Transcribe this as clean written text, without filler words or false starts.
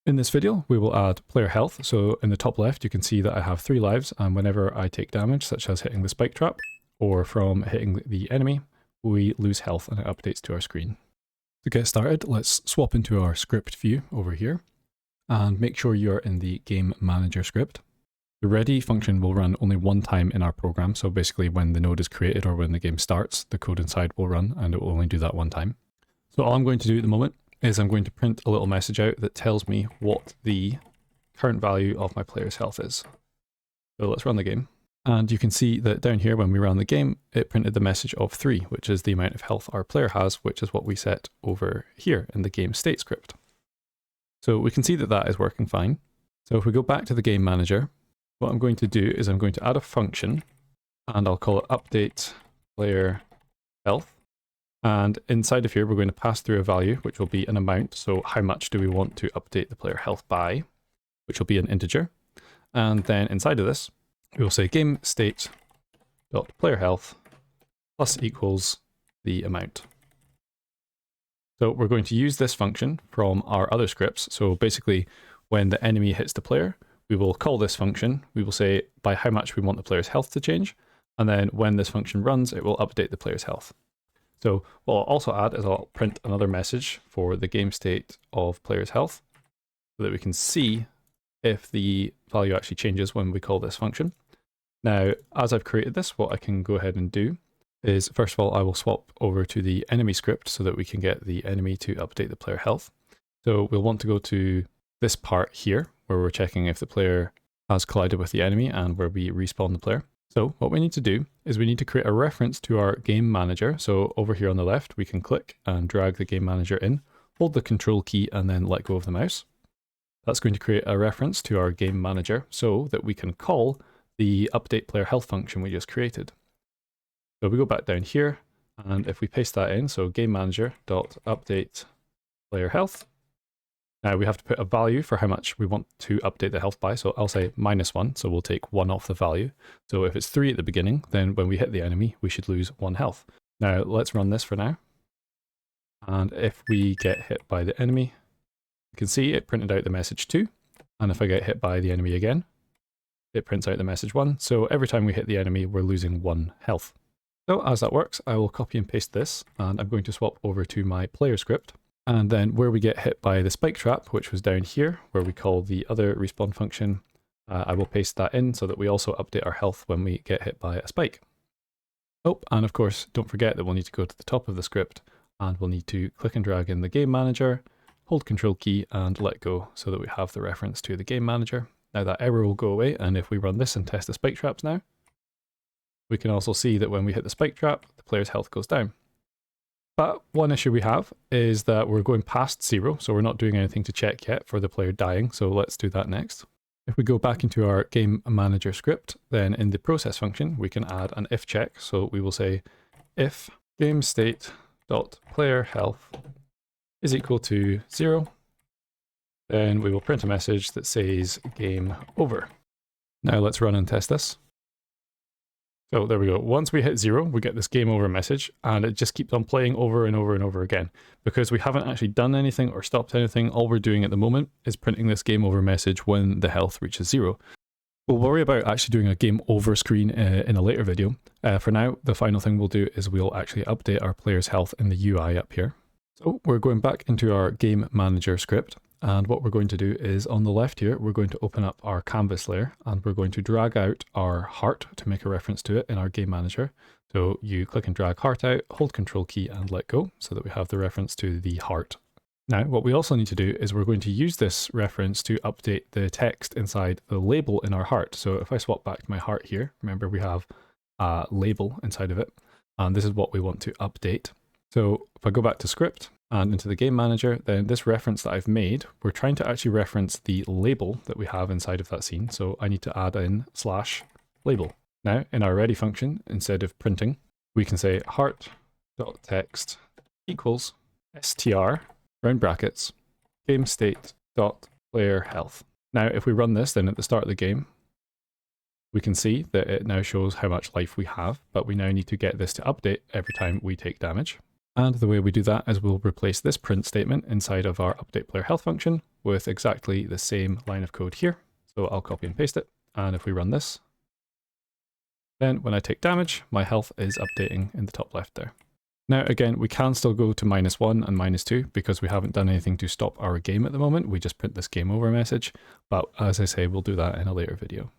In this video, we will add player health. So in the top left, you can see that I have 3 lives, and whenever I take damage, such as hitting the spike trap or from hitting the enemy, we lose health and it updates to our screen. To get started, let's swap into our script view over here and make sure you're in the game manager script. The ready function will run only one time in our program. So basically when the node is created or when the game starts, the code inside will run and it will only do that one time. So all I'm going to do at the moment is I'm going to print a little message out that tells me what the current value of my player's health is. So let's run the game. And you can see that down here when we ran the game, it printed the message of 3, which is the amount of health our player has, which is what we set over here in the game state script. So we can see that that is working fine. So if we go back to the game manager, what I'm going to do is I'm going to add a function and I'll call it update player health. And inside of here, we're going to pass through a value, which will be an amount. So how much do we want to update the player health by, which will be an integer. And then inside of this, we will say game state dot player health plus equals the amount. So we're going to use this function from our other scripts. So basically, when the enemy hits the player, we will call this function. We will say by how much we want the player's health to change. And then when this function runs, it will update the player's health. So what I'll also add is I'll print another message for the game state of player's health so that we can see if the value actually changes when we call this function. Now, as I've created this, what I can go ahead and do is, first of all, I will swap over to the enemy script so that we can get the enemy to update the player health. So we'll want to go to this part here where we're checking if the player has collided with the enemy and where we respawn the player. So what we need to do is we need to create a reference to our game manager. So over here on the left, we can click and drag the game manager in, hold the control key and then let go of the mouse. That's going to create a reference to our game manager so that we can call the update player health function we just created. So we go back down here and if we paste that in, so game manager dot update player health. Now we have to put a value for how much we want to update the health by. So I'll say -1, so we'll take 1 off the value. So if it's 3 at the beginning, then when we hit the enemy, we should lose 1 health. Now let's run this for now. And if we get hit by the enemy, you can see it printed out the message 2. And if I get hit by the enemy again, it prints out the message 1. So every time we hit the enemy, we're losing 1 health. So as that works, I will copy and paste this, and I'm going to swap over to my player script. And then where we get hit by the spike trap, which was down here, where we call the other respawn function, I will paste that in so that we also update our health when we get hit by a spike. Oh, and of course, don't forget that we'll need to go to the top of the script and we'll need to click and drag in the game manager, hold control key and let go so that we have the reference to the game manager. Now that error will go away, and if we run this and test the spike traps now, we can also see that when we hit the spike trap, the player's health goes down. But one issue we have is that we're going past 0, so we're not doing anything to check yet for the player dying, so let's do that next. If we go back into our game manager script, then in the process function, we can add an if check. So we will say if game state dot player health is equal to 0, then we will print a message that says game over. Now let's run and test this. So there we go. Once we hit 0, we get this game over message, and it just keeps on playing over and over and over again. Because we haven't actually done anything or stopped anything, all we're doing at the moment is printing this game over message when the health reaches 0. We'll worry about actually doing a game over screen in a later video. For now, the final thing we'll do is we'll actually update our player's health in the UI up here. So we're going back into our game manager script. And what we're going to do is on the left here, we're going to open up our canvas layer and we're going to drag out our heart to make a reference to it in our game manager. So you click and drag heart out, hold control key and let go so that we have the reference to the heart. Now, what we also need to do is we're going to use this reference to update the text inside the label in our heart. So if I swap back to my heart here, remember we have a label inside of it, and this is what we want to update. So if I go back to script, and into the game manager, then this reference that I've made, we're trying to actually reference the label that we have inside of that scene. So I need to add in /label. Now in our ready function, instead of printing, we can say heart.text equals str, round brackets, game state dot player health. Now if we run this, then at the start of the game, we can see that it now shows how much life we have, but we now need to get this to update every time we take damage. And the way we do that is we'll replace this print statement inside of our update player health function with exactly the same line of code here. So I'll copy and paste it. And if we run this, then when I take damage, my health is updating in the top left there. Now, again, we can still go to -1 and -2 because we haven't done anything to stop our game at the moment. We just print this game over message. But as I say, we'll do that in a later video.